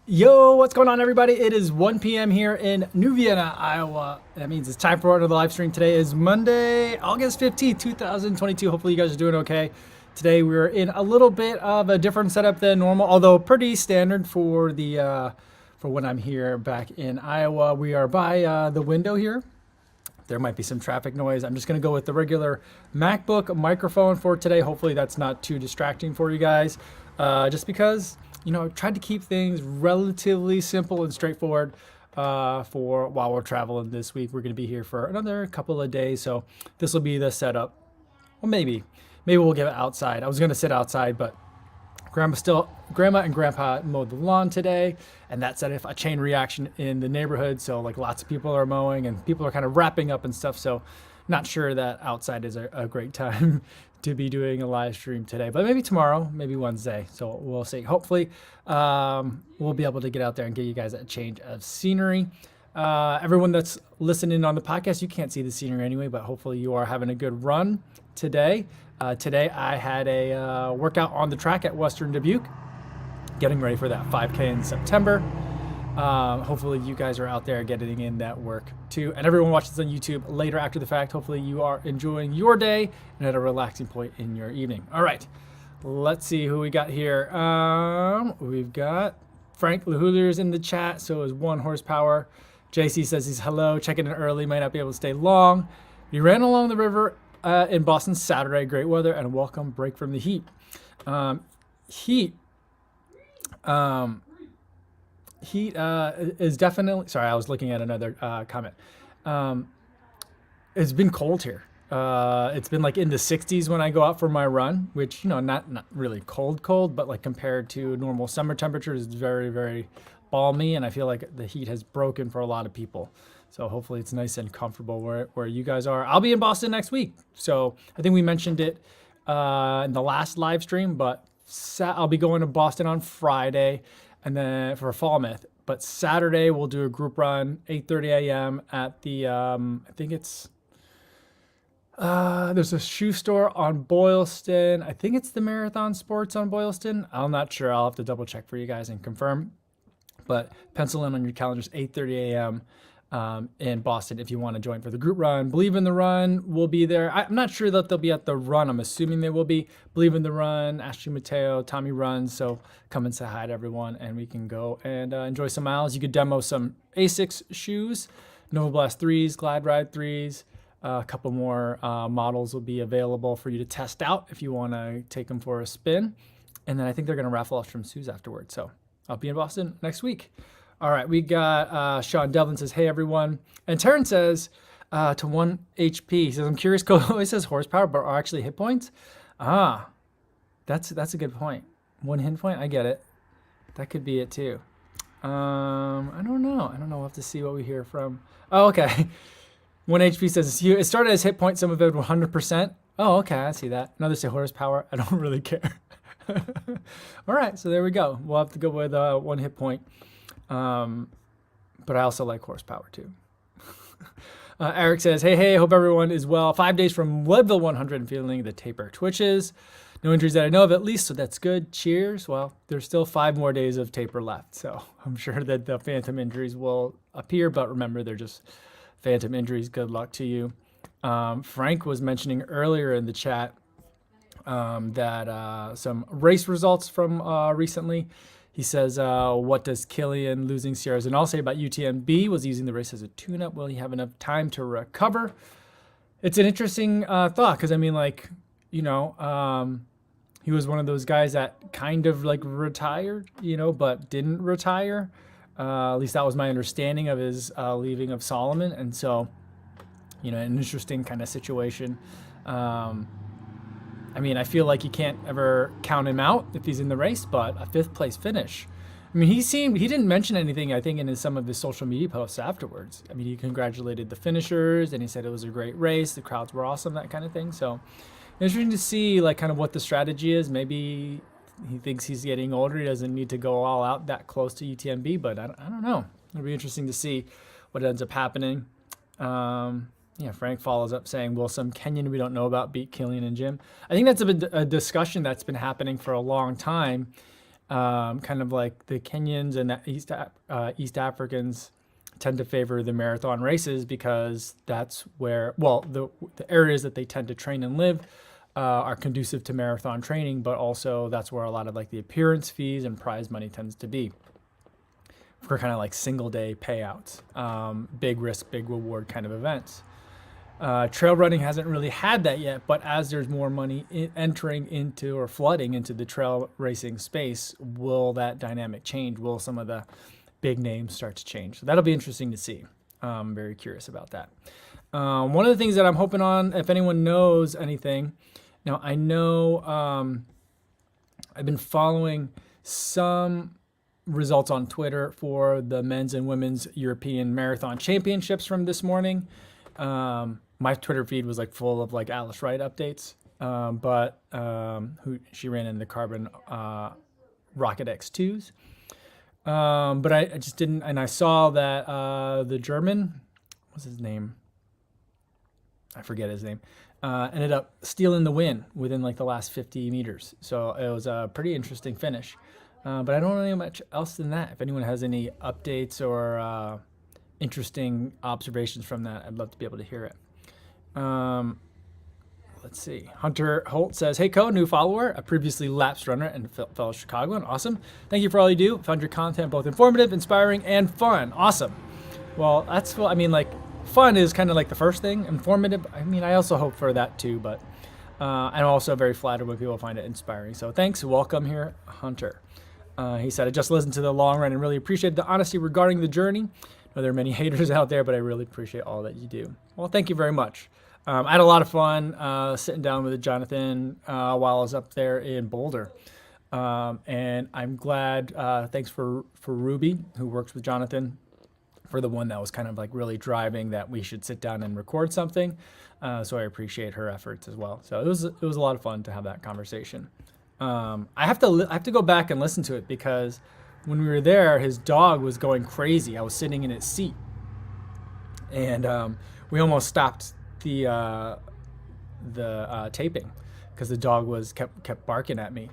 Yo, what's going on, everybody? It is 1 p.m. here in New Vienna, Iowa. That means it's time for another live stream. Today is Monday, August 15th, 2022. Hopefully you guys are doing okay. Today we're in a little bit of a different setup than normal, although pretty standard for for when I'm here back in Iowa. We are by the window here. There might be some traffic noise. I'm just going to go with the regular MacBook microphone for today. Hopefully that's not too distracting for you guys. Just because, I tried to keep things relatively simple and straightforward for while we're traveling this week. We're going to be here for another couple of days. So this will be the setup. Well, maybe we'll get it outside. I was going to sit outside, but grandma and grandpa mowed the lawn today, and that set a chain reaction in the neighborhood. So like lots of people are mowing and people are kind of wrapping up and stuff. So not sure that outside is a great time to be doing a live stream today, but maybe tomorrow, maybe Wednesday. So we'll see. Hopefully we'll be able to get out there and get you guys a change of scenery. Everyone that's listening on the podcast, you can't see the scenery anyway, but hopefully you are having a good run today. Today I had a workout on the track at Western Dubuque, getting ready for that 5K in September. Hopefully you guys are out there getting in that work too. And everyone watches this on YouTube later after the fact. Hopefully you are enjoying your day and at a relaxing point in your evening. All right, let's see who we got here. We've got Frank Lahulier's in the chat. So is 1 horsepower. JC says he's hello, checking in early, might not be able to stay long. We ran along the river in Boston Saturday, great weather and a welcome break from the heat. Heat is definitely, sorry, I was looking at another comment. It's been cold here. It's been like in the 60s when I go out for my run, which, not really cold, but like compared to normal summer temperatures, it's very, very balmy. And I feel like the heat has broken for a lot of people. So hopefully it's nice and comfortable where you guys are. I'll be in Boston next week. So I think we mentioned it in the last live stream, but I'll be going to Boston on Friday and then for Falmouth. But Saturday we'll do a group run, 8:30 a.m. at the, I think it's, there's a shoe store on Boylston. I think it's the Marathon Sports on Boylston. I'm not sure. I'll have to double check for you guys and confirm. But pencil in on your calendars, 8:30 a.m. In Boston if you want to join for the group run. Believe in the Run will be there. I'm not sure that they'll be at the run. I'm assuming they will be. Believe in the Run, Ashley Mateo, Tommy runs. So come and say hi to everyone and we can go and enjoy some miles. You could demo some Asics shoes, Nova Blast 3s, Glide Ride 3s. A couple more models will be available for you to test out if you want to take them for a spin. And then I think they're going to raffle off some shoes afterwards. So I'll be in Boston next week. All right, we got Sean Devlin says, hey, everyone. And Terrence says, to 1 HP. He says, I'm curious, Cole always says horsepower, but are actually hit points? That's a good point. 1 hit point, I get it. That could be it too. I don't know. We'll have to see what we hear from. Oh, okay. 1 HP says, it started as hit point, some of it 100%. Oh, okay, I see that. Another say horsepower. I don't really care. All right, so there we go. We'll have to go with 1 hit point. But I also like horsepower too. Eric says, hey, hope everyone is well. 5 days from Leadville 100 and feeling the taper twitches. No injuries that I know of at least, so that's good. Cheers. Well, there's still 5 more days of taper left, so I'm sure that the phantom injuries will appear, but remember, they're just phantom injuries. Good luck to you. Frank was mentioning earlier in the chat that some race results from recently. He says, what does Killian losing Sierra Zinal say about UTMB? Was using the race as a tune-up? Will he have enough time to recover? It's an interesting thought because, he was one of those guys that kind of like retired, but didn't retire. At least that was my understanding of his leaving of Solomon. And so, an interesting kind of situation. I feel like you can't ever count him out if he's in the race, but a 5th place finish. He didn't mention anything, I think, in some of his social media posts afterwards. He congratulated the finishers and he said it was a great race. The crowds were awesome, that kind of thing. So interesting to see like kind of what the strategy is. Maybe he thinks he's getting older. He doesn't need to go all out that close to UTMB, but I don't know. It'll be interesting to see what ends up happening. Frank follows up saying, will some Kenyan we don't know about beat Killian and Jim? I think that's a discussion that's been happening for a long time. kind of like the Kenyans and the East Africans tend to favor the marathon races because that's where, well, the areas that they tend to train and live are conducive to marathon training, but also that's where a lot of like the appearance fees and prize money tends to be for kind of like single day payouts, big risk, big reward kind of events. Trail running hasn't really had that yet, but as there's more money entering into or flooding into the trail racing space, will that dynamic change? Will some of the big names start to change? So that'll be interesting to see. I'm very curious about that. One of the things that I'm hoping on, if anyone knows anything, now I know I've been following some results on Twitter for the men's and women's European Marathon Championships from this morning. My Twitter feed was like full of like Alice Wright updates, but she ran in the Carbon Rocket X2s. But I just didn't, and I saw that the German, what's his name? I forget his name. Ended up stealing the win within like the last 50 meters. So it was a pretty interesting finish. But I don't know much else than that. If anyone has any updates or interesting observations from that, I'd love to be able to hear it. Let's see. Hunter Holt says, "Hey, Co, new follower, a previously lapsed runner and fellow Chicagoan. Awesome. Thank you for all you do. Found your content both informative, inspiring, and fun. Awesome." Well, that's what I mean. Like, fun is kind of like the first thing. Informative, I mean, I also hope for that too, but I'm also very flattered when people find it inspiring. So thanks. Welcome here, Hunter. He said, "I just listened to the long run and really appreciate the honesty regarding the journey. I know there are many haters out there, but I really appreciate all that you do." Well, thank you very much. I had a lot of fun sitting down with Jonathan while I was up there in Boulder. And I'm glad, thanks for Ruby, who works with Jonathan, for the one that was kind of like really driving that we should sit down and record something. So I appreciate her efforts as well. So it was a lot of fun to have that conversation. I have to go back and listen to it because when we were there, his dog was going crazy. I was sitting in its seat, and we almost stopped the taping because the dog kept barking at me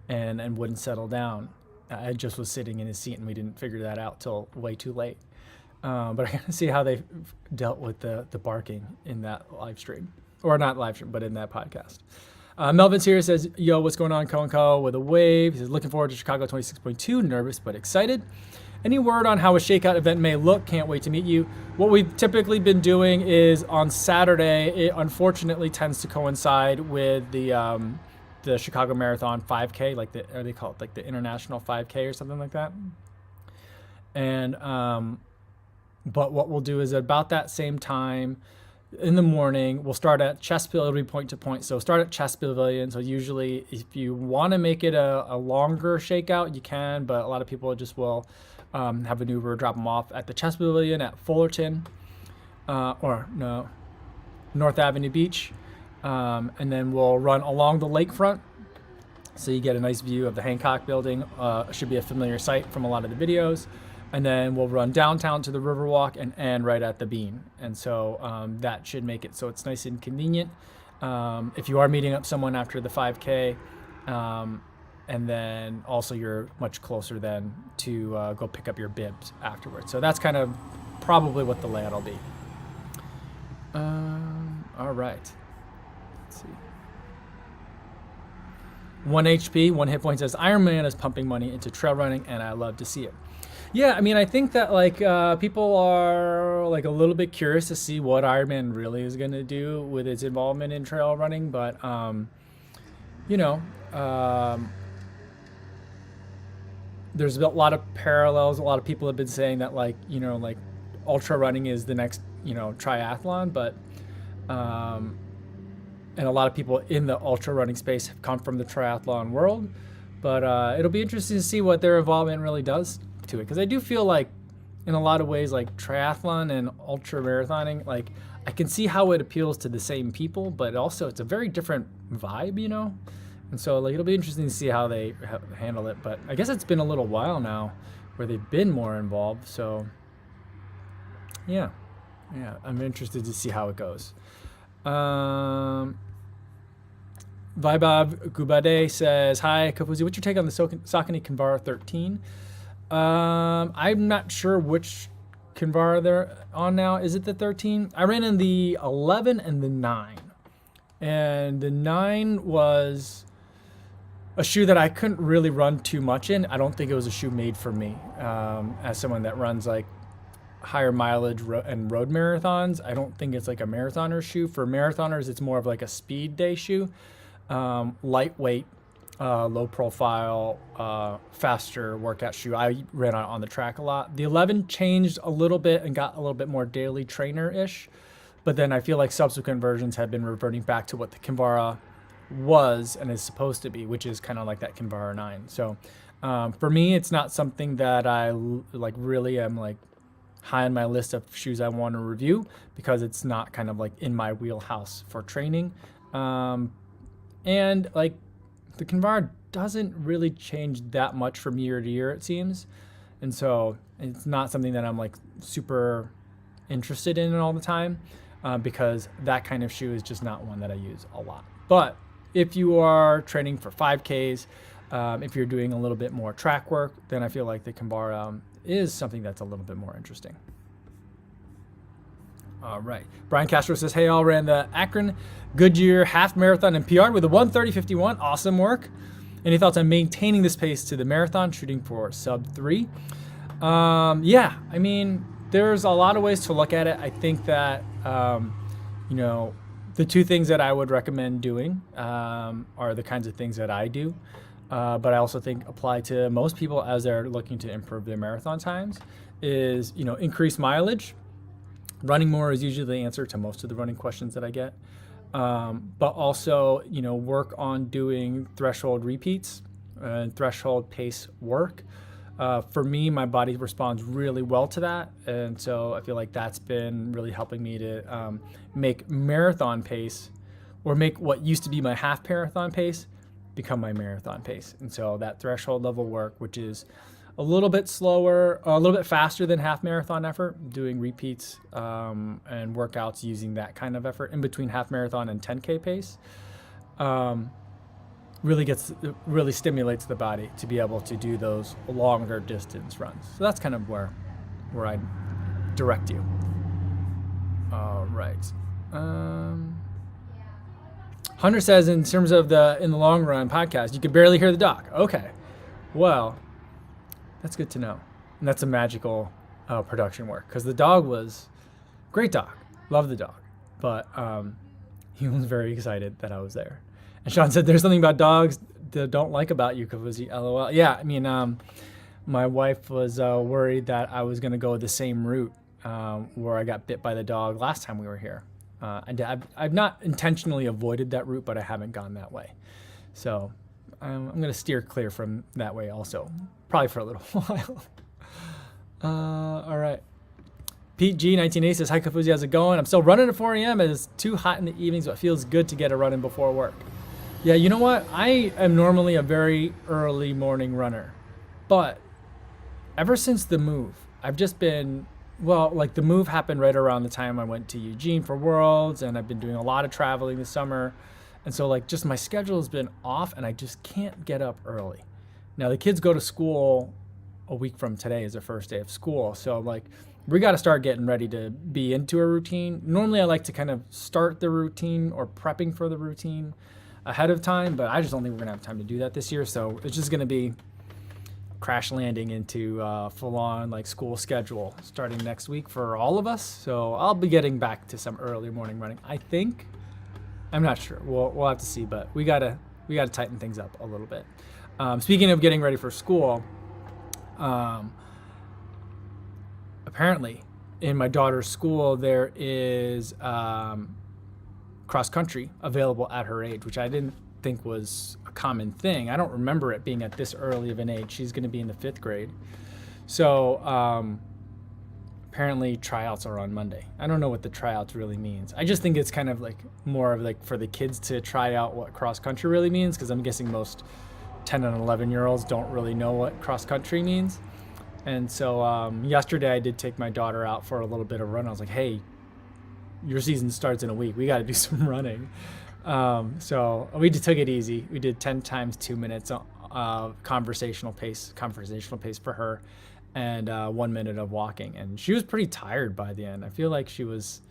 and wouldn't settle down. I just was sitting in his seat, and we didn't figure that out till way too late. But I gotta see how they dealt with the barking in that live stream, or not live stream, but in that podcast. Melvin's here, says, "Yo, what's going on, Co and Co?" with a wave. He says, "Looking forward to Chicago 26.2, nervous but excited. Any word on how a shakeout event may look? Can't wait to meet you." What we've typically been doing is on Saturday, it unfortunately tends to coincide with the Chicago Marathon 5K, like they call it like the International 5K or something like that. And but what we'll do is at about that same time in the morning, we'll start at Chess Pavilion. It'll be point to point. So start at Chess Pavilion. So usually if you want to make it a longer shakeout, you can, but a lot of people just will have an Uber drop them off at the Chess Pavilion at Fullerton, North Avenue Beach. And then we'll run along the lakefront. So you get a nice view of the Hancock building. Should be a familiar sight from a lot of the videos. And then we'll run downtown to the Riverwalk and end right at the Bean. And so that should make it so it's nice and convenient. If you are meeting up someone after the 5K, and then also you're much closer then to go pick up your bibs afterwards. So that's kind of probably what the layout will be. All right. Let's see. 1 HP, 1 hit point, says, "Ironman is pumping money into trail running, and I love to see it." Yeah, I mean, I think that like people are like a little bit curious to see what Ironman really is going to do with its involvement in trail running, but there's a lot of parallels. A lot of people have been saying that like ultra running is the next triathlon, but and a lot of people in the ultra running space have come from the triathlon world, but it'll be interesting to see what their involvement really does to it, because I do feel like in a lot of ways like triathlon and ultra marathoning, like I can see how it appeals to the same people, but also it's a very different vibe, and so like it'll be interesting to see how they handle it. But I guess it's been a little while now where they've been more involved, so yeah, I'm interested to see how it goes. Vaibhav Gubade says, hi, Kafuzi, what's your take on the Saucony Kinvara 13? I'm not sure which Kinvara they're on now. Is it the 13? I ran in the 11 and the 9. And the 9 was a shoe that I couldn't really run too much in. I don't think it was a shoe made for me. As someone that runs like higher mileage and road marathons, I don't think it's like a marathoner shoe. For marathoners, it's more of like a speed day shoe. Lightweight, low profile, faster workout shoe. I ran on the track a lot. The 11 changed a little bit and got a little bit more daily trainer-ish. But then I feel like subsequent versions have been reverting back to what the Kinvara was and is supposed to be, which is kind of like that Kinvara 9. So for me, it's not something that I like really am like high on my list of shoes I want to review, because it's not kind of like in my wheelhouse for training. And like the Kinvara doesn't really change that much from year to year, it seems. And so it's not something that I'm like super interested in all the time, because that kind of shoe is just not one that I use a lot. But if you are training for 5Ks, if you're doing a little bit more track work, then I feel like the Kinvara is something that's a little bit more interesting. All right. Brian Castro says, hey, all, ran the Akron Goodyear half marathon and PR with a 1:30:51. Awesome work. Any thoughts on maintaining this pace to the marathon, shooting for sub 3? Yeah, I mean, there's a lot of ways to look at it. I think that, you know, the two things that I would recommend doing are the kinds of things that I do, but I also think apply to most people as they're looking to improve their marathon times is, you know, increase mileage. Running more is usually the answer to most of the running questions that I get. But also, you know, work on doing threshold repeats and threshold pace work. For me, my body responds really well to that. And so I feel like that's been really helping me to make marathon pace, or make what used to be my half marathon pace become my marathon pace. And so that threshold level work, which is a little bit slower, a little bit faster than half marathon effort, doing repeats and workouts using that kind of effort in between half marathon and 10K pace, really stimulates the body to be able to do those longer distance runs. So that's kind of where I direct you. All right. Hunter says, in terms of in the long run podcast, you could barely hear the dog. Okay, well, that's good to know. And that's a magical production work, because the dog was great dog. Love the dog. But he was very excited that I was there. And Sean said, there's something about dogs that don't like about you, Kavuzi, LOL. Yeah, I mean, my wife was worried that I was going to go the same route where I got bit by the dog last time we were here. I've not intentionally avoided that route, but I haven't gone that way. So I'm going to steer clear from that way also, probably for a little while. All right. Pete G, 1980 says, hi, Kafuzi, how's it going? I'm still running at 4 a.m. It's too hot in the evenings, but it feels good to get a run in before work. Yeah, you know what? I am normally a very early morning runner. But ever since the move, I've just been, well, like the move happened right around the time I went to Eugene for Worlds, and I've been doing a lot of traveling this summer. And so like just my schedule has been off, and I just can't get up early. Now the kids go to school a week from today is their first day of school. So like we got to start getting ready to be into a routine. Normally I like to kind of start the routine or prepping for the routine ahead of time, but I just don't think we're gonna have time to do that this year. So it's just gonna be crash landing into full-on like school schedule starting next week for all of us. So I'll be getting back to some early morning running, I think. I'm not sure. We'll have to see, but we gotta tighten things up a little bit. Speaking of getting ready for school, apparently in my daughter's school there is cross country available at her age, which I didn't think was a common thing. I don't remember it being at this early of an age. She's going to be in the 5th grade. So apparently tryouts are on Monday. I don't know what the tryouts really means. I just think it's kind of like more of like for the kids to try out what cross country really means, because I'm guessing most 10 and 11-year-olds don't really know what cross country means. And so yesterday I did take my daughter out for a little bit of run. I was like, hey, your season starts in a week. We got to do some running. So we just took it easy. We did 10 times 2 minutes conversational pace for her, and 1 minute of walking. And she was pretty tired by the end. I feel like she was,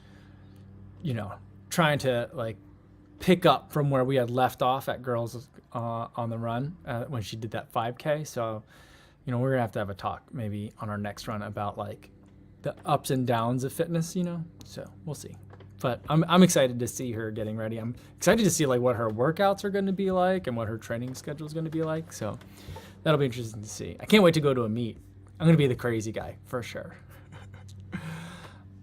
trying to like pick up from where we had left off at Girls on the Run when she did that 5K. So, we're gonna have to have a talk maybe on our next run about like the ups and downs of fitness, So we'll see. But I'm excited to see her getting ready. I'm excited to see like what her workouts are going to be like and what her training schedule is going to be like. So that'll be interesting to see. I can't wait to go to a meet. I'm going to be the crazy guy for sure.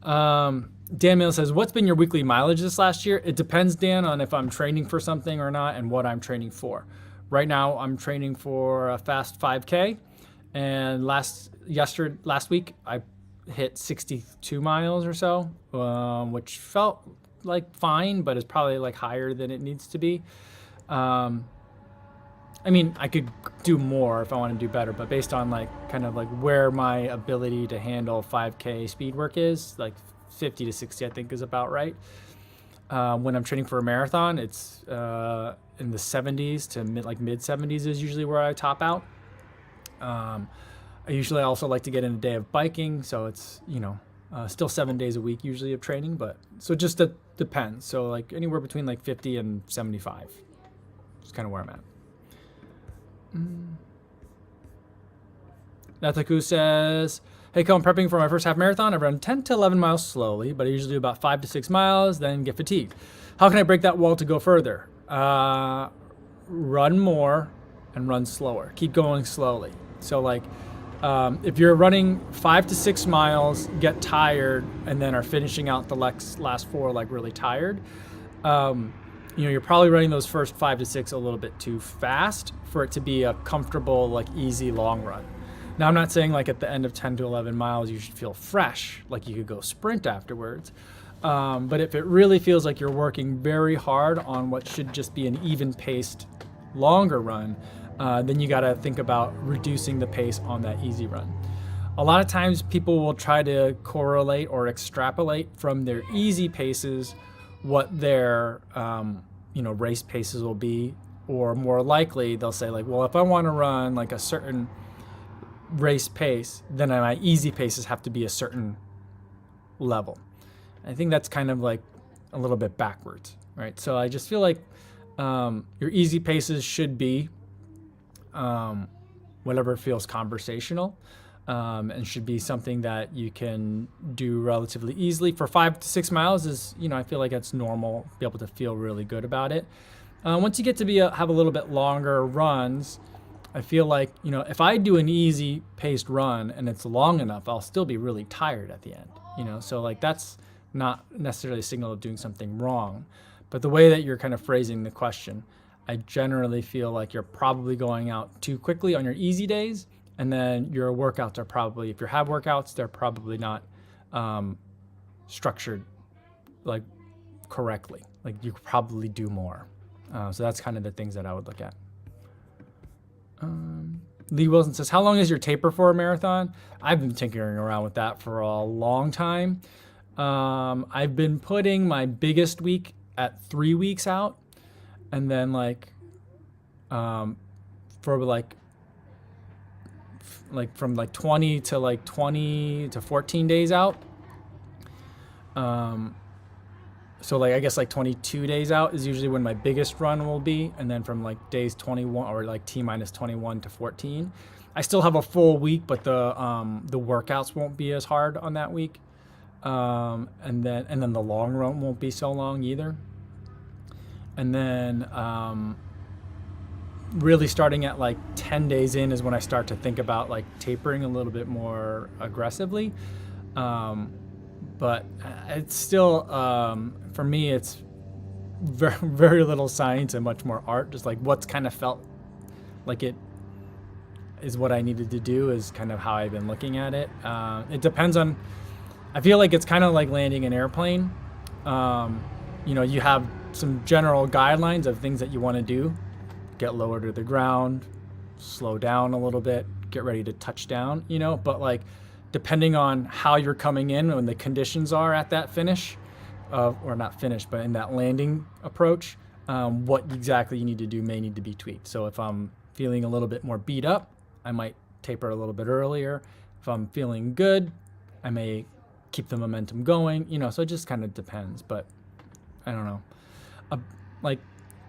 Dan Mill says, what's been your weekly mileage this last year? It depends, Dan, on if I'm training for something or not and what I'm training for. Right now, I'm training for a fast 5K. And last week, I hit 62 miles or so, which felt like fine, but is probably like higher than it needs to be. I mean, I could do more if I want to do better, but based on like kind of like where my ability to handle 5K speed work is, like 50 to 60, I think is about right. When I'm training for a marathon, it's in the 70s to mid 70s is usually where I top out. I usually also like to get in a day of biking, so it's, still 7 days a week usually of training, but so it just depends. So like anywhere between like 50 and 75 is kind of where I'm at. Nathaku says, hey, I'm prepping for my first half marathon. I run 10 to 11 miles slowly, but I usually do about 5 to 6 miles, then get fatigued. How can I break that wall to go further? Run more and run slower. Keep going slowly. So like, if you're running 5 to 6 miles, get tired, and then are finishing out the last 4 like really tired, you're probably running those first 5 to 6 a little bit too fast for it to be a comfortable, like easy long run. Now, I'm not saying like at the end of 10 to 11 miles, you should feel fresh, like you could go sprint afterwards. But if it really feels like you're working very hard on what should just be an even paced, longer run, then you got to think about reducing the pace on that easy run. A lot of times people will try to correlate or extrapolate from their easy paces what their race paces will be, or more likely they'll say like, well, if I want to run like a certain race pace, then my easy paces have to be a certain level. I think that's kind of like a little bit backwards, right? So I just feel like your easy paces should be whatever feels conversational, and should be something that you can do relatively easily. For 5 to 6 miles is, I feel like that's normal, be able to feel really good about it. Once you get to have a little bit longer runs, I feel like, if I do an easy paced run and it's long enough, I'll still be really tired at the end, so like that's not necessarily a signal of doing something wrong. But the way that you're kind of phrasing the question, I generally feel like you're probably going out too quickly on your easy days, and then your workouts are probably, if you have workouts, they're probably not structured like correctly. Like you could probably do more. So that's kind of the things that I would look at. Lee Wilson says, how long is your taper for a marathon? I've been tinkering around with that for a long time. I've been putting my biggest week at 3 weeks out, and then for from 20 to 14 days out. So like I guess like 22 days out is usually when my biggest run will be, and then from like days 21 or like T-minus 21 to 14, I still have a full week, but the workouts won't be as hard on that week, and then the long run won't be so long either, and then really starting at like 10 days in is when I start to think about like tapering a little bit more aggressively. But it's still, for me, it's very, very little science and much more art. Just like what's kind of felt like it is what I needed to do is kind of how I've been looking at it. It depends on, I feel like it's kind of like landing an airplane. You have some general guidelines of things that you want to do. Get lower to the ground, slow down a little bit, get ready to touch down, but like, depending on how you're coming in when the conditions are at that finish, or not finish, but in that landing approach, what exactly you need to do may need to be tweaked. So if I'm feeling a little bit more beat up, I might taper a little bit earlier. If I'm feeling good, I may keep the momentum going, so it just kind of depends. But I don't know. Like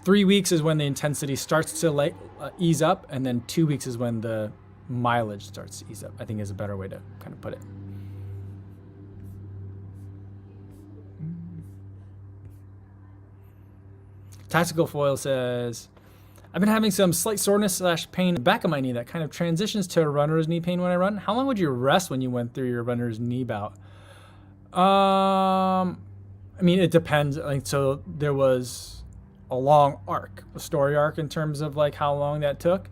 3 weeks is when the intensity starts to ease up, and then 2 weeks is when the mileage starts to ease up, I think is a better way to kind of put it. Tactical Foil says, I've been having some slight soreness / pain in the back of my knee that kind of transitions to runner's knee pain when I run. How long would you rest when you went through your runner's knee bout? I mean, it depends. Like, so there was a long arc, a story arc in terms of like how long that took.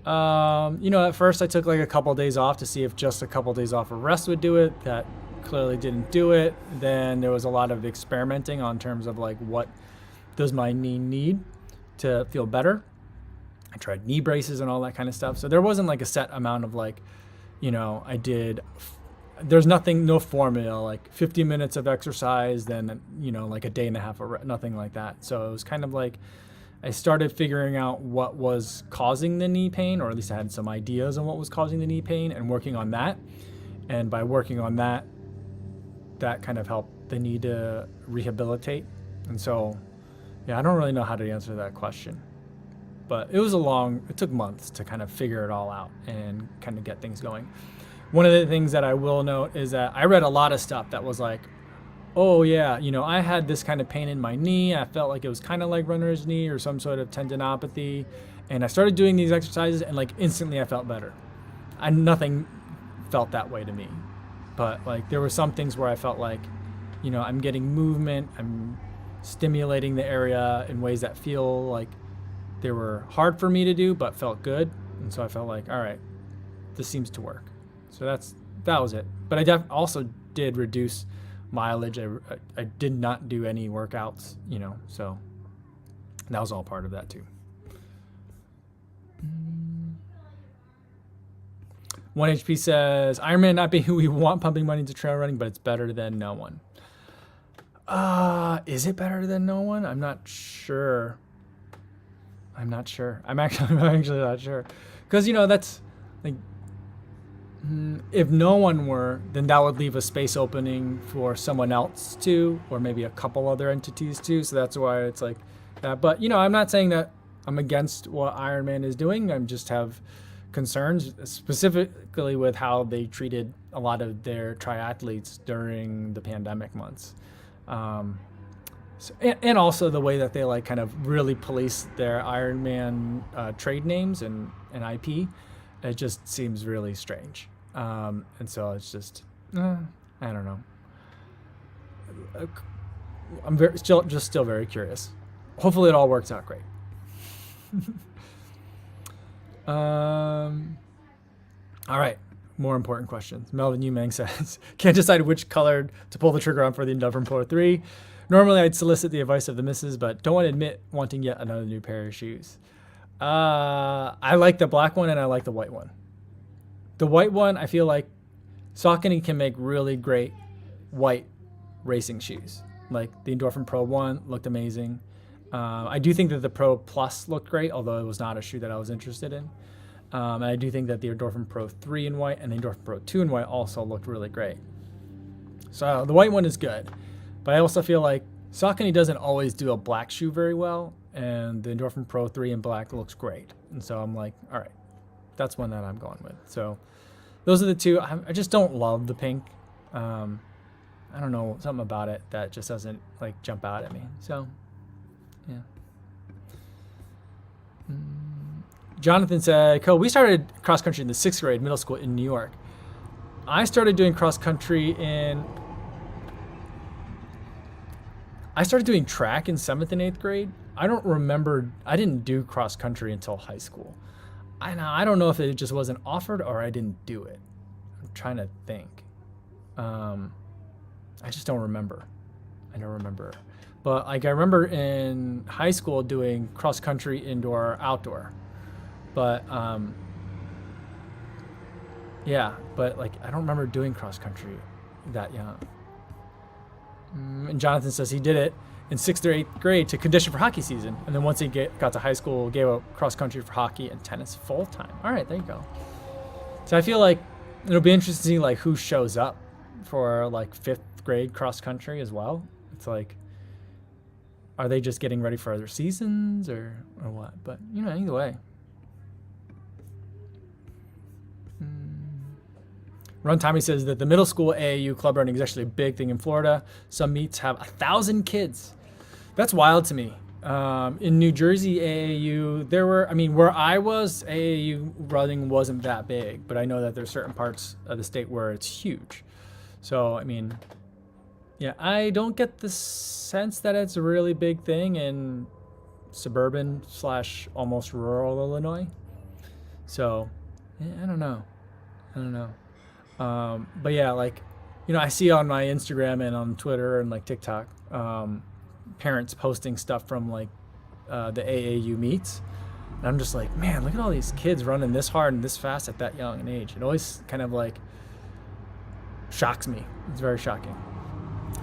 At first I took like a couple of days off to see if just a couple of days off of rest would do it. That clearly didn't do it. Then there was a lot of experimenting on terms of like, what does my knee need to feel better? I tried knee braces and all that kind of stuff. So there wasn't like a set amount of like, I did, there's no formula, like 50 minutes of exercise, then, like a day and a half of nothing like that. So it was kind of like, I started figuring out what was causing the knee pain, or at least I had some ideas on what was causing the knee pain and working on that. And by working on that, that kind of helped the knee to rehabilitate. And so, yeah, I don't really know how to answer that question, but it took months to kind of figure it all out and kind of get things going. One of the things that I will note is that I read a lot of stuff that was like, oh yeah, I had this kind of pain in my knee. I felt like it was kind of like runner's knee or some sort of tendinopathy. And I started doing these exercises and like instantly I felt better. Nothing felt that way to me, but like there were some things where I felt like, I'm getting movement, I'm stimulating the area in ways that feel like they were hard for me to do, but felt good. And so I felt like, all right, this seems to work. So that was it. But I also did reduce mileage. I did not do any workouts, so that was all part of that too. 1HP says, Ironman not being who we want, pumping money into trail running, but it's better than no one. Is it better than no one? I'm not sure. I'm actually not sure. Because, that's like, if no one were, then that would leave a space opening for someone else too, or maybe a couple other entities too. So that's why it's like that. But, I'm not saying that I'm against what Ironman is doing. I just have concerns specifically with how they treated a lot of their triathletes during the pandemic months. And also the way that they like kind of really police their Ironman trade names and IP. It just seems really strange. And so it's just, I don't know. I'm still very curious. Hopefully it all works out great. All right. More important questions. Melvin Umang says, can't decide which color to pull the trigger on for the Endorphin Pro 3. Normally I'd solicit the advice of the missus, but don't want to admit wanting yet another new pair of shoes. I like the black one and I like the white one. The white one, I feel like Saucony can make really great white racing shoes. Like the Endorphin Pro 1 looked amazing. I do think that the Pro Plus looked great, although it was not a shoe that I was interested in. And I do think that the Endorphin Pro 3 in white and the Endorphin Pro 2 in white also looked really great. So the white one is good. But I also feel like Saucony doesn't always do a black shoe very well, and the Endorphin Pro 3 in black looks great. And so I'm like, all right, that's one that I'm going with. So those are the two. I just don't love the pink. I don't know, something about it that just doesn't like jump out at me. So, yeah. Jonathan said, we started cross country in the 6th grade, middle school in New York. I started doing cross country I started doing track in 7th and 8th grade. I don't remember, I didn't do cross country until high school. I don't know if it just wasn't offered or I didn't do it. I'm trying to think. I just don't remember. I don't remember. But like I remember in high school doing cross country, indoor, outdoor. But yeah, but like I don't remember doing cross country that young. And Jonathan says he did it in 6th or 8th grade to condition for hockey season. And then once he got to high school, gave up cross country for hockey and tennis full time. All right, there you go. So I feel like it'll be interesting to see like who shows up for like 5th grade cross country as well. It's like, are they just getting ready for other seasons or what? But you know, either way. Run Tommy says that the middle school AAU club running is actually a big thing in Florida. Some meets have 1,000 kids. That's wild to me. In New Jersey AAU, there were, I mean, where I was, AAU running wasn't that big, but I know that there's certain parts of the state where it's huge. So, I mean, yeah, I don't get the sense that it's a really big thing in suburban / almost rural Illinois. So, yeah, I don't know. But yeah, like, you know, I see on my Instagram and on Twitter and like TikTok, parents posting stuff from like the AAU meets. And I'm just like, man, look at all these kids running this hard and this fast at that young an age. It always kind of like shocks me. It's very shocking.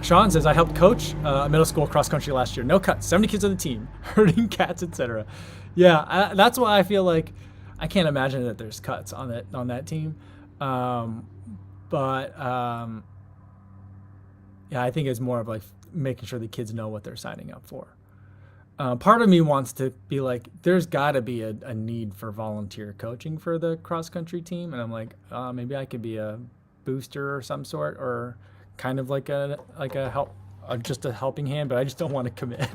Sean says, I helped coach a middle school cross country last year. No cuts, 70 kids on the team, herding cats, etc. Yeah, that's why I feel like I can't imagine that there's cuts on that team. Yeah, I think it's more of like making sure the kids know what they're signing up for. Part of me wants to be like, there's got to be a need for volunteer coaching for the cross country team, and I'm like, maybe I could be a booster or some sort, or kind of like a help, just a helping hand. But I just don't want to commit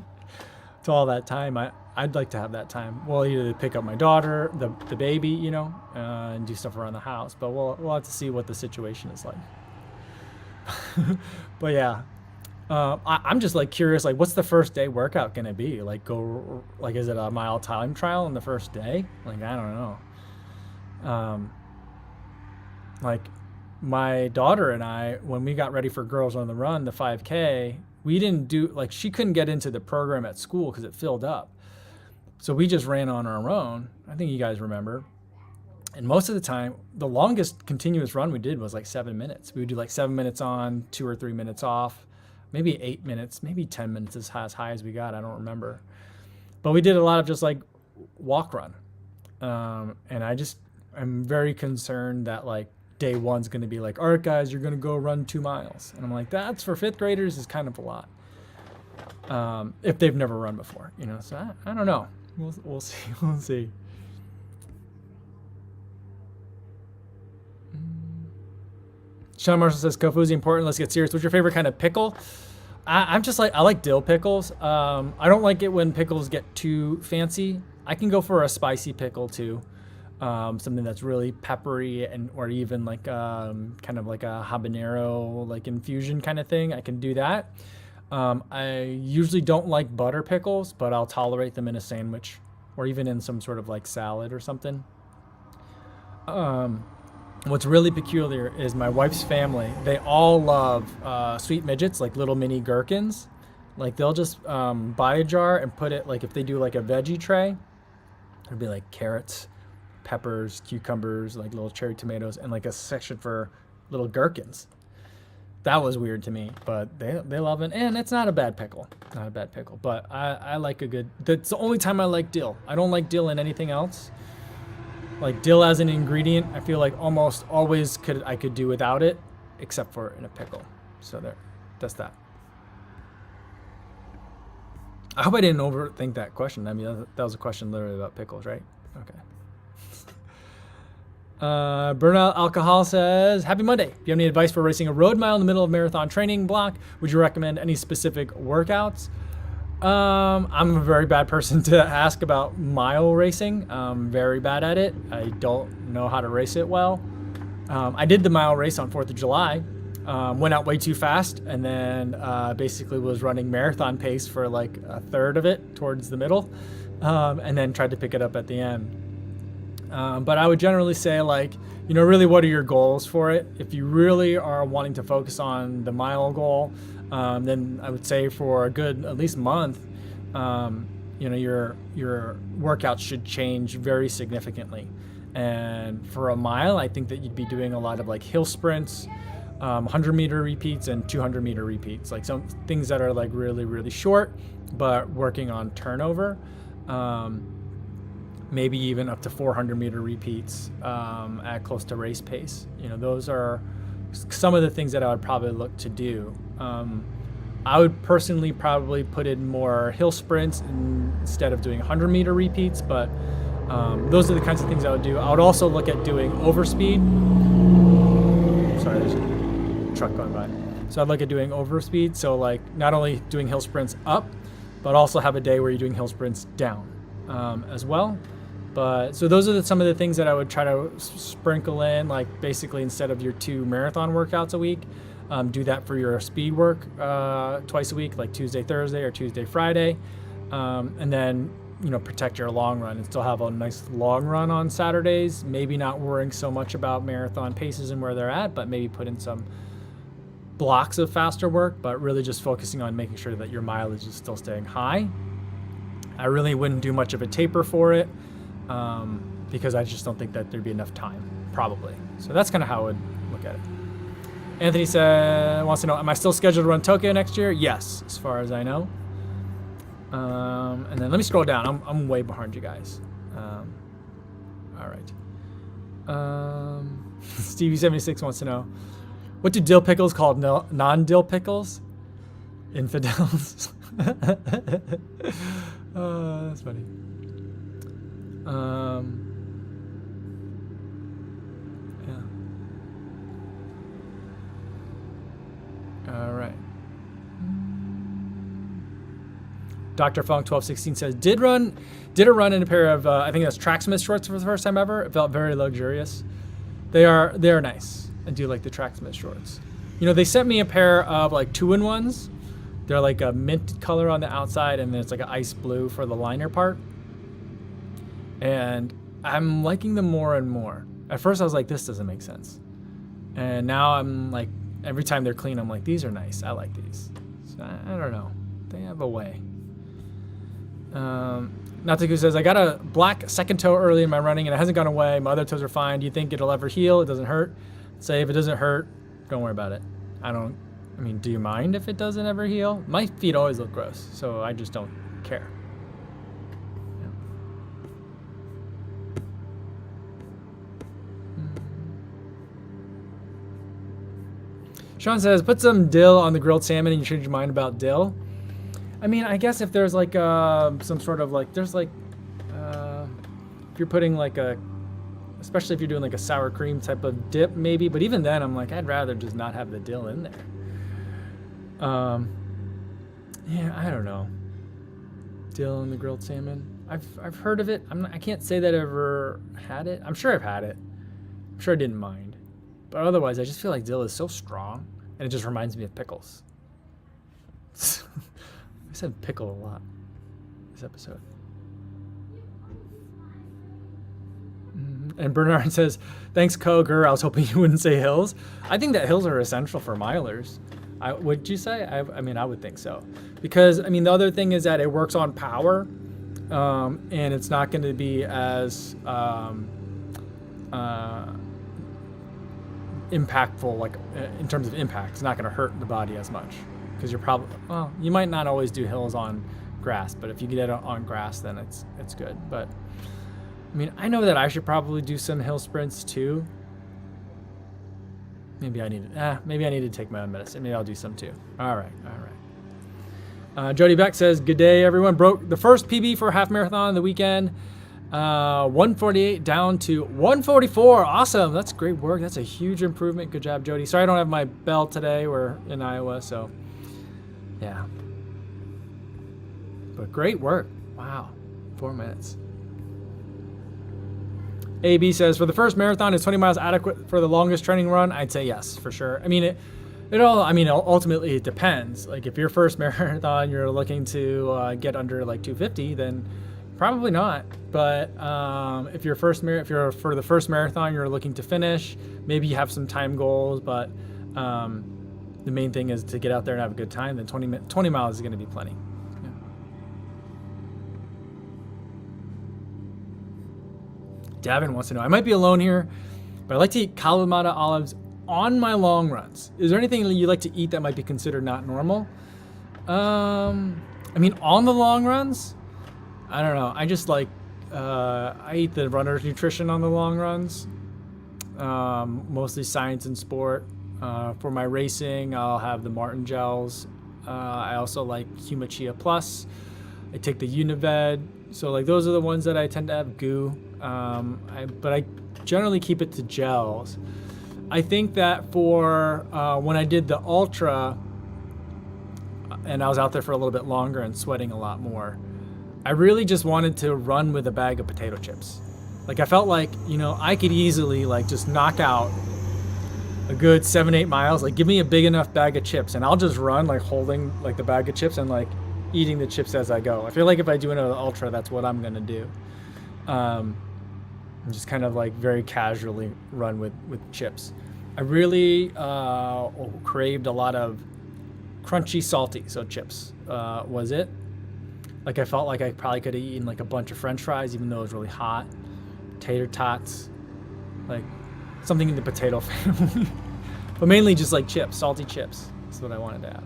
to all that time. I'd like to have that time. Well, either pick up my daughter, the baby, you know, and do stuff around the house. But we'll have to see what the situation is like. But yeah, I'm just like curious, like what's the first day workout gonna be? Like is it a mile time trial on the first day? Like, I don't know. Like my daughter and I, when we got ready for Girls on the Run, the 5K, we didn't do, like, she couldn't get into the program at school because it filled up. So we just ran on our own. I think you guys remember. And most of the time, the longest continuous run we did was like 7 minutes. We would do like 7 minutes on, 2 or 3 minutes off, maybe 8 minutes, maybe 10 minutes as high as we got. I don't remember. But we did a lot of just like walk run. And I'm very concerned that like day one's going to be like, all right, guys, you're going to go run 2 miles. And I'm like, that's for 5th graders is kind of a lot. If they've never run before, you know, so I don't know. We'll see. We'll see. Sean Marshall says, Kofuzi important. Let's get serious. What's your favorite kind of pickle? I'm just like, I like dill pickles. I don't like it when pickles get too fancy. I can go for a spicy pickle too. Something that's really peppery or even like kind of like a habanero like infusion kind of thing. I can do that. I usually don't like butter pickles, but I'll tolerate them in a sandwich or even in some sort of like salad or something. What's really peculiar is my wife's family. They all love sweet midgets, like little mini gherkins. Like they'll just buy a jar and put it, like if they do like a veggie tray, it'll be like carrots, peppers, cucumbers, like little cherry tomatoes, and like a section for little gherkins. That was weird to me, but they love it, and it's not a bad pickle. Not a bad pickle, but I like a good. That's the only time I like dill. I don't like dill in anything else. Like dill as an ingredient, I feel like almost always I could do without it, except for in a pickle. So that's that. I hope I didn't overthink that question. I mean, that was a question literally about pickles, right? Okay. Burnout Alcohol says, Happy Monday. If you have any advice for racing a road mile in the middle of marathon training block, would you recommend any specific workouts? I'm a very bad person to ask about mile racing. I'm very bad at it. I don't know how to race it well. I did the mile race on 4th of July. Went out way too fast and then basically was running marathon pace for like a third of it towards the middle, and then tried to pick it up at the end. But I would generally say, like, you know, really what are your goals for it? If you really are wanting to focus on the mile goal, then I would say for a good at least month, you know, your workouts should change very significantly. And for a mile, I think that you'd be doing a lot of like hill sprints, 100-meter repeats and 200-meter repeats, like some things that are like really, really short, but working on turnover. Maybe even up to 400-meter repeats at close to race pace. You know, those are some of the things that I would probably look to do. I would personally probably put in more hill sprints instead of doing 100-meter repeats, but those are the kinds of things I would do. I would also look at doing overspeed. Sorry, there's a truck going by. So I'd look at doing overspeed. So like not only doing hill sprints up, but also have a day where you're doing hill sprints down as well. But so those are some of the things that I would try to sprinkle in, like basically instead of your 2 marathon workouts a week, do that for your speed work twice a week, like Tuesday, Thursday, or Tuesday, Friday. And then, you know, protect your long run and still have a nice long run on Saturdays. Maybe not worrying so much about marathon paces and where they're at, but maybe put in some blocks of faster work, but really just focusing on making sure that your mileage is still staying high. I really wouldn't do much of a taper for it. Because I just don't think that there'd be enough time, probably. So that's kind of how I would look at it. Anthony wants to know, am I still scheduled to run Tokyo next year? Yes, as far as I know. And then let me scroll down. I'm way behind you guys. All right. Stevie76 wants to know, what do dill pickles called non-dill pickles? Infidels. Oh, that's funny. Yeah. All right. Dr. Funk 1216 says, did a run in a pair of I think that's Tracksmith shorts for the first time ever. It felt very luxurious. They're nice. I do like the Tracksmith shorts. You know, they sent me a pair of like 2-in-1s. They're like a mint color on the outside, and then it's like an ice blue for the liner part. And I'm liking them more and more. At first I was like, this doesn't make sense. And now I'm like, every time they're clean, I'm like, these are nice. I like these. So I don't know. They have a way. Nataku says, I got a black second toe early in my running and it hasn't gone away. My other toes are fine. Do you think it'll ever heal? It doesn't hurt. Say if it doesn't hurt, don't worry about it. Do you mind if it doesn't ever heal? My feet always look gross, so I just don't care. Sean says, put some dill on the grilled salmon and you change your mind about dill. I mean, I guess if there's like some sort of like, there's like, if you're putting like especially if you're doing like a sour cream type of dip maybe, but even then I'm like, I'd rather just not have the dill in there. Yeah, I don't know. Dill in the grilled salmon. I've heard of it. I can't say that I ever had it. I'm sure I've had it. I'm sure I didn't mind. But otherwise, I just feel like dill is so strong, and it just reminds me of pickles. I said pickle a lot this episode. And Bernard says, thanks, Koger. I was hoping you wouldn't say hills. I think that hills are essential for milers. Would you say? I mean, I would think so. Because, I mean, the other thing is that it works on power, and it's not going to be as impactful, like in terms of impact. It's not going to hurt the body as much. Because you're probably, well, you might not always do hills on grass, but if you get it on grass, then it's good. But, I mean, I know that I should probably do some hill sprints too. Maybe I need to take my own medicine. Maybe I'll do some too. All right. Jody Beck says, good day, everyone. Broke the first PB for a half marathon on the weekend. 148 down to 144. Awesome. That's great work. That's a huge improvement. Good job, Jody. Sorry I don't have my bell today. We're in Iowa, so yeah. But great work. Wow. 4 minutes. AB says, for the first marathon, is 20 miles adequate for the longest training run? I'd say yes, for sure. I mean, ultimately it depends. Like if your first marathon, you're looking to get under like 250, then probably not. But if you're for the first marathon, you're looking to finish, maybe you have some time goals, but the main thing is to get out there and have a good time. Then 20 miles is going to be plenty. Davin wants to know, I might be alone here, but I like to eat Kalamata olives on my long runs, is there anything that you like to eat that might be considered not normal? I mean, on the long runs, I don't know. I just like, I eat the runner's nutrition on the long runs. Mostly science and sport. For my racing, I'll have the Martin gels. I also like Huma Chia Plus. I take the Unived. So like those are the ones that I tend to have goo. But I generally keep it to gels. I think that for when I did the ultra and I was out there for a little bit longer and sweating a lot more, I really just wanted to run with a bag of potato chips. Like I felt like, you know, I could easily like just knock out a good 7-8 miles. Like give me a big enough bag of chips and I'll just run like holding like the bag of chips and like eating the chips as I go. I feel like if I do another ultra, that's what I'm gonna do. And just kind of like very casually run with chips. I really craved a lot of crunchy salty, so chips was it. Like I felt like I probably could have eaten like a bunch of French fries even though it was really hot. Tater tots, like something in the potato family. But mainly just like chips, salty chips. That's what I wanted to have.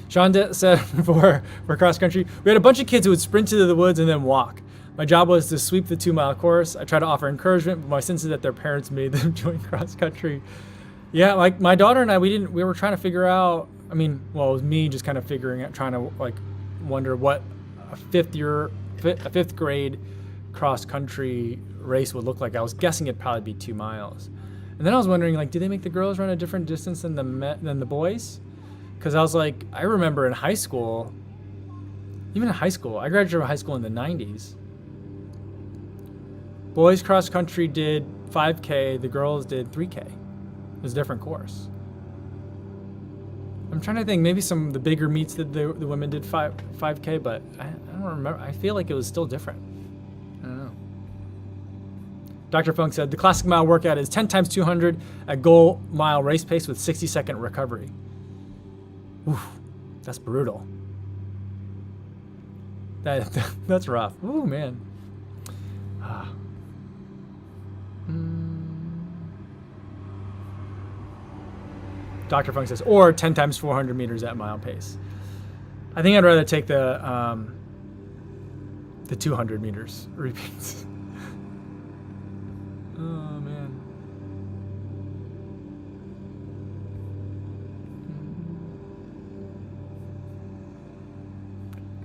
Sean said for cross country, we had a bunch of kids who would sprint to the woods and then walk. My job was to sweep the 2-mile course. I tried to offer encouragement, but my sense is that their parents made them join cross country. Yeah, like my daughter and I, we were trying to figure out, I mean, well, it was me just kind of figuring out, trying to like wonder what a fifth grade cross country race would look like. I was guessing it'd probably be 2 miles. And then I was wondering, like, do they make the girls run a different distance than the boys? Because I was like, I remember in high school, even in high school, I graduated from high school in the 90s. Boys cross country did 5K, the girls did 3K. It was a different course. I'm trying to think, maybe some of the bigger meets that the women did 5K, but I don't remember. I feel like it was still different. I don't know. Dr. Funk said, the classic mile workout is 10 times 200 at goal mile race pace with 60-second recovery. Oof, that's brutal. That's rough. Ooh, man. Dr. Funk says, or 10 times 400 meters at mile pace. I think I'd rather take the 200 meters repeats. Oh, man.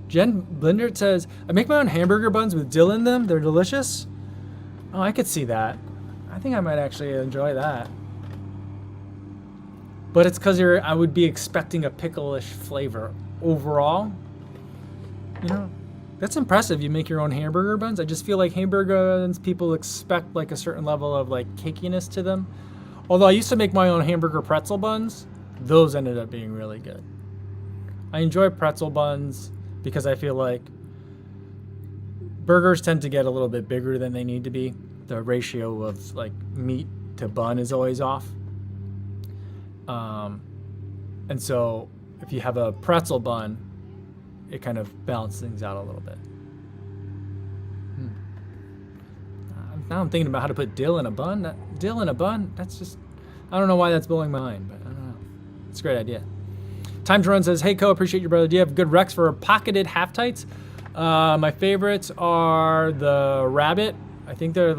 Jen Blindert says, I make my own hamburger buns with dill in them. They're delicious. Oh, I could see that. I think I might actually enjoy that. But it's because I would be expecting a pickle-ish flavor overall. You know, that's impressive. You make your own hamburger buns. I just feel like hamburger buns, people expect like a certain level of like cakiness to them. Although I used to make my own hamburger pretzel buns. Those ended up being really good. I enjoy pretzel buns because I feel like burgers tend to get a little bit bigger than they need to be. The ratio of like meat to bun is always off. And so if you have a pretzel bun, it kind of balances things out a little bit. Now I'm thinking about how to put dill in a bun. Dill in a bun, that's just, I don't know why that's blowing my mind, but I don't know. It's a great idea. Time to Run says, hey, Co, appreciate your brother. Do you have good recs for pocketed half tights? My favorites are the Rabbit. I think they're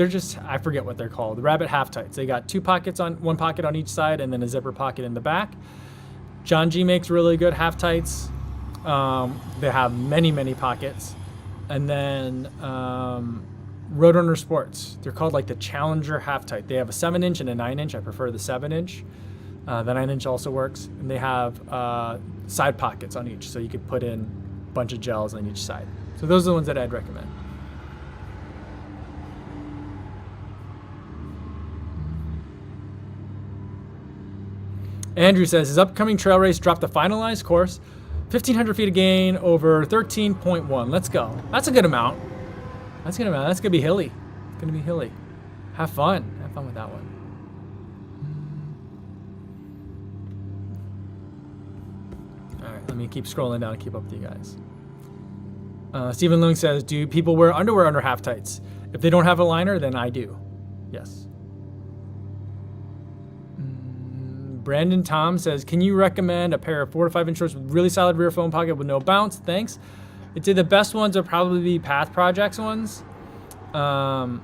just, I forget what they're called. The Rabbit half tights. They got one pocket on each side and then a zipper pocket in the back. John G makes really good half tights. They have many, many pockets. And then Roadrunner Sports. They're called like the Challenger half tight. They have a 7-inch and a 9-inch. I prefer the 7-inch. The 9-inch also works. And they have side pockets on each. So you could put in a bunch of gels on each side. So those are the ones that I'd recommend. Andrew says, his upcoming trail race dropped the finalized course, 1,500 feet of gain over 13.1. Let's go. That's a good amount. That's a good amount. That's going to be hilly. It's going to be hilly. Have fun. Have fun with that one. All right, let me keep scrolling down and keep up with you guys. Stephen Lewing says, do people wear underwear under half tights? If they don't have a liner, then I do. Yes. Brandon Tom says, can you recommend a pair of 4 to 5 inch shorts with really solid rear phone pocket with no bounce? Thanks. I'd say the best ones are probably be Path Projects ones. I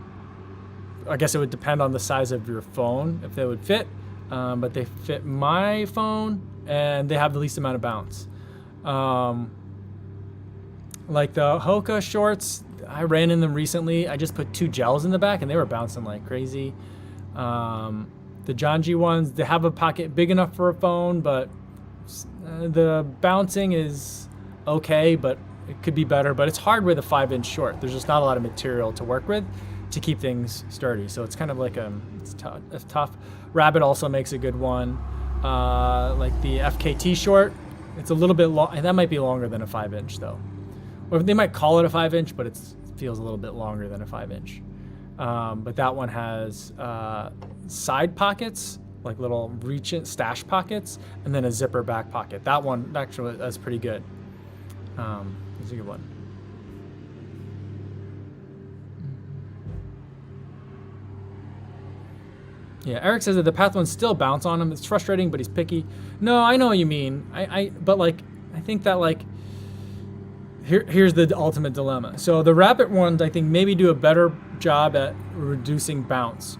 guess it would depend on the size of your phone if they would fit, but they fit my phone and they have the least amount of bounce. Like the Hoka shorts, I ran in them recently. I just put 2 gels in the back and they were bouncing like crazy. The Janji ones, they have a pocket big enough for a phone, but the bouncing is okay, but it could be better. But it's hard with a 5-inch short. There's just not a lot of material to work with to keep things sturdy. So it's kind of like it's tough. Rabbit also makes a good one. Like the FKT short, it's a little bit long. That might be longer than a 5-inch though. Or they might call it a 5-inch, but it feels a little bit longer than a 5-inch. But that one has side pockets, like little reach-in stash pockets, and then a zipper back pocket. That one actually is pretty good. It's a good one. Yeah, Eric says that the Path ones still bounce on him. It's frustrating, but he's picky. No, I know what you mean. But like, I think that like, here's the ultimate dilemma. So the Rabbit ones, I think, maybe do a better job at reducing bounce,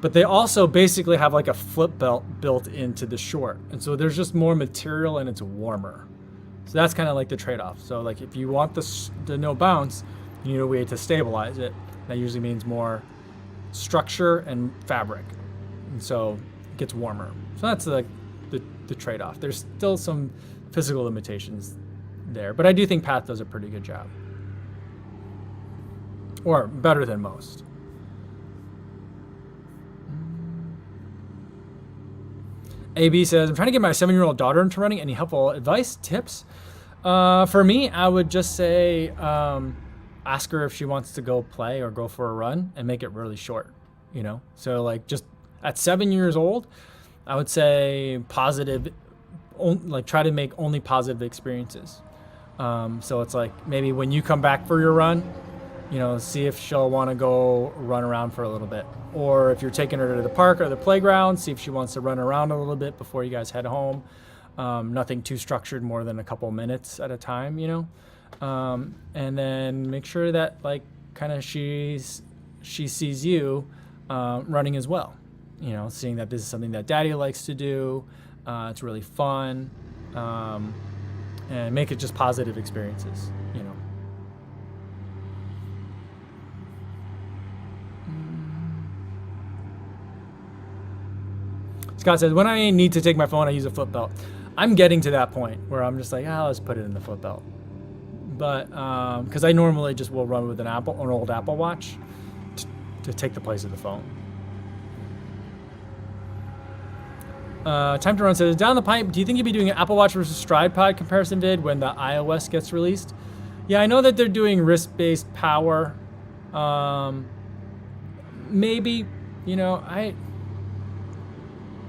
but they also basically have like a flip belt built into the short, and so there's just more material and it's warmer. So that's kind of like the trade-off. So like if you want the no bounce, you need a way to stabilize it. That usually means more structure and fabric, and so it gets warmer. So that's like the trade-off. There's still some physical limitations there, but I do think Path does a pretty good job, or better than most. AB says, I'm trying to get my 7-year-old daughter into running. Any helpful advice, tips? For me, I would just say ask her if she wants to go play or go for a run and make it really short, you know? So like just at 7 years old, I would say positive, like try to make only positive experiences. So it's like maybe when you come back for your run, you know, see if she'll want to go run around for a little bit. Or if you're taking her to the park or the playground, see if she wants to run around a little bit before you guys head home. Nothing too structured, more than a couple minutes at a time, you know. And then make sure that like kind of she sees you running as well. You know, seeing that this is something that Daddy likes to do. It's really fun. And make it just positive experiences, you know. Scott says, when I need to take my phone, I use a flip belt. I'm getting to that point where I'm just like, let's put it in the flip belt. But, because I normally just will run with an old Apple Watch to take the place of the phone. Time to Run says, down the pipe, do you think you'll be doing an Apple Watch versus Stride Pod comparison vid when the iOS gets released? Yeah, I know that they're doing wrist-based power. Maybe, you know,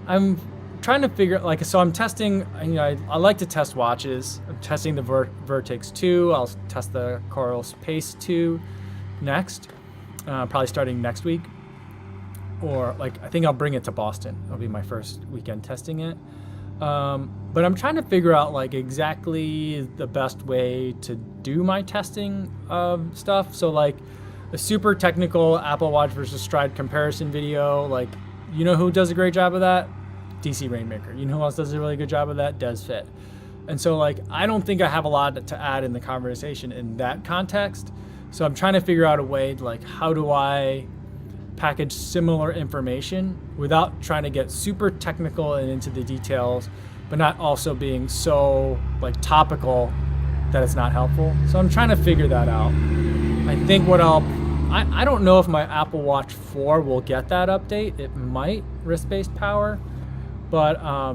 I'm trying to figure out, like, so I'm testing, you know, I like to test watches. I'm testing the Vertex 2. I'll test the Coral Pace 2 next, probably starting next week. Or like, I think I'll bring it to Boston. It'll be my first weekend testing it. But I'm trying to figure out like exactly the best way to do my testing of stuff. So like a super technical Apple Watch versus Stride comparison video, like, you know who does a great job of that? DC Rainmaker. You know who else does a really good job of that? Des Fit. And so like, I don't think I have a lot to add in the conversation in that context. So I'm trying to figure out a way to like, how do I package similar information without trying to get super technical and into the details, but not also being so like topical that it's not helpful. So I'm trying to figure that out. I think I don't know if my Apple Watch 4 will get that update. It might, wrist-based power, but I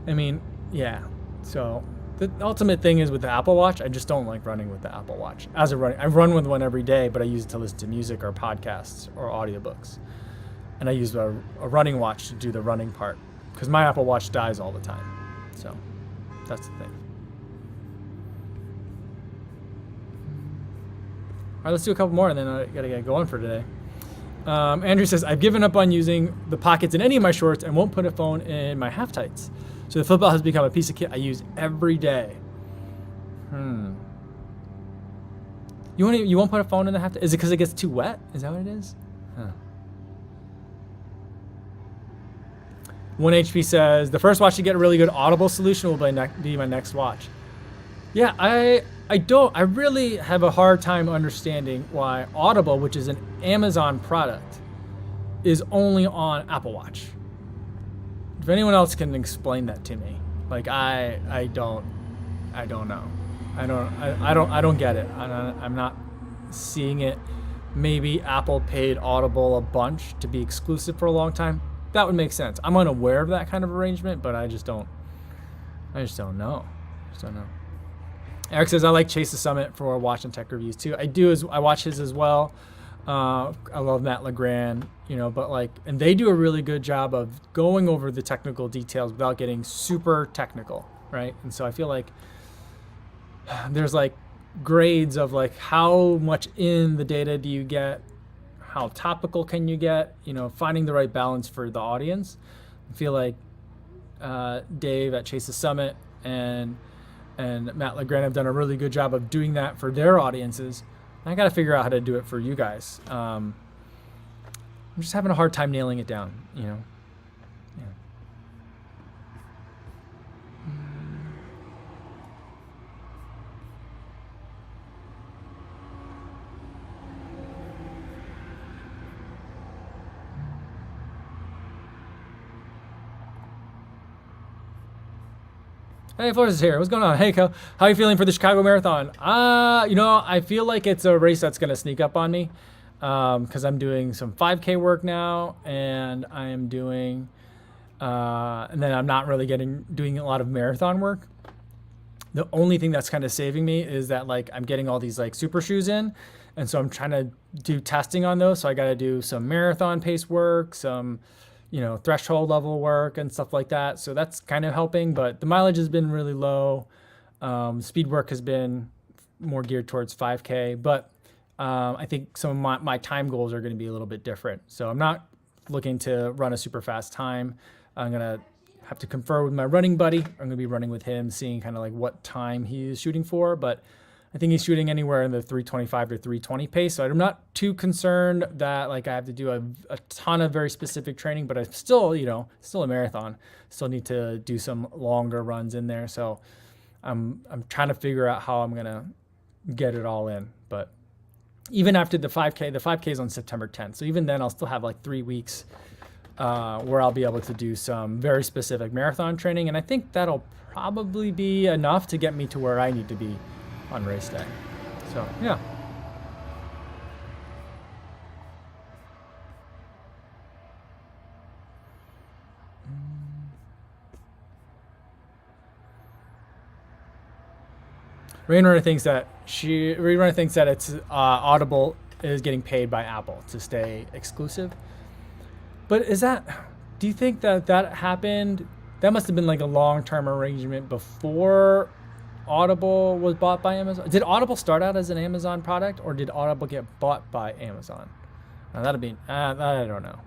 mean, yeah. So the ultimate thing is with the Apple Watch, I just don't like running with the Apple Watch. I run with one every day, but I use it to listen to music or podcasts or audiobooks. And I use a running watch to do the running part because my Apple Watch dies all the time. So that's the thing. All right, let's do a couple more and then I gotta get going for today. Andrew says, I've given up on using the pockets in any of my shorts and won't put a phone in my half tights. So the flip out has become a piece of kit I use every day. You won't put a phone in the half tights? Is it because it gets too wet? Is that what it is? Huh. 1HP says, the first watch to get a really good audible solution will be my next watch. Yeah, I really have a hard time understanding why Audible, which is an Amazon product, is only on Apple Watch. If anyone else can explain that to me, like I don't know. I don't get it. I'm not seeing it. Maybe Apple paid Audible a bunch to be exclusive for a long time. That would make sense. I'm unaware of that kind of arrangement, but I just don't know. Eric says, I like Chase the Summit for watch and tech reviews too. I watch his as well. I love Matt Legrand, and they do a really good job of going over the technical details without getting super technical, right? And so I feel like there's like grades of like how much in the data do you get, how topical can you get, finding the right balance for the audience. I feel like Dave at Chase the Summit and Matt Legrand have done a really good job of doing that for their audiences. I got to figure out how to do it for you guys. I'm just having a hard time nailing it down, Yeah. Hey, Flores is here. What's going on? Hey, how are you feeling for the Chicago Marathon? I feel like it's a race that's going to sneak up on me because I'm doing some 5K work now, and I am doing, and then I'm not really doing a lot of marathon work. The only thing that's kind of saving me is that like I'm getting all these like super shoes in, and so I'm trying to do testing on those. So I got to do some marathon pace work, some threshold level work and stuff like that. So that's kind of helping, but the mileage has been really low. Speed work has been more geared towards 5K, but I think some of my time goals are going to be a little bit different. So I'm not looking to run a super fast time. I'm going to have to confer with my running buddy. I'm going to be running with him, seeing kind of like what time he's shooting for, but I think he's shooting anywhere in the 325 to 320 pace. So I'm not too concerned that like I have to do a ton of very specific training, but I'm still, still a marathon. Still need to do some longer runs in there. So I'm trying to figure out how I'm going to get it all in. But even after the 5K is on September 10th. So even then I'll still have like 3 weeks where I'll be able to do some very specific marathon training. And I think that'll probably be enough to get me to where I need to be on race day. So yeah. Rainrunner thinks that it's Audible is getting paid by Apple to stay exclusive. But do you think that happened? That must have been like a long-term arrangement before Audible was bought by Amazon. Did Audible start out as an Amazon product, or did Audible get bought by Amazon? That'd be I don't know.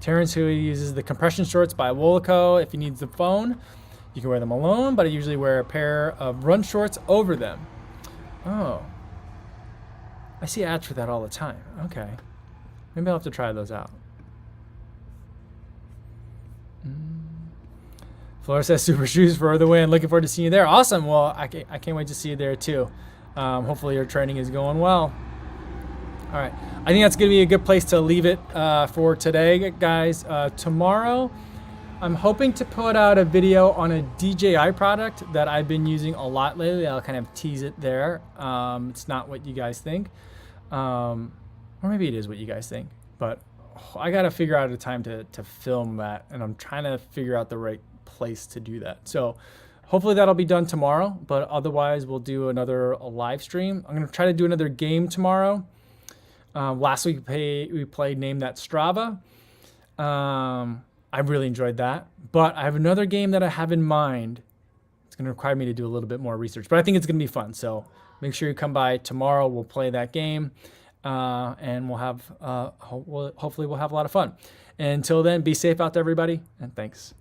Terrence, who uses the compression shorts by Wolico. If he needs the phone, you can wear them alone, but I usually wear a pair of run shorts over them. Oh. I see ads for that all the time. Okay. Maybe I'll have to try those out. Flora says super shoes for the win. Looking forward to seeing you there. Awesome. Well, I can't wait to see you there too. Hopefully your training is going well. All right. I think that's going to be a good place to leave it for today, guys. Tomorrow, I'm hoping to put out a video on a DJI product that I've been using a lot lately. I'll kind of tease it there. It's not what you guys think. Or maybe it is what you guys think. But I got to figure out a time to film that. And I'm trying to figure out the right place to do that. So hopefully that'll be done tomorrow. But otherwise, we'll do another live stream. I'm going to try to do another game tomorrow. Last week we played Name That Strava. I really enjoyed that. But I have another game that I have in mind. It's going to require me to do a little bit more research, but I think it's going to be fun. So make sure you come by tomorrow. We'll play that game, and we'll have hopefully we'll have a lot of fun. And until then, be safe out there, everybody, and thanks.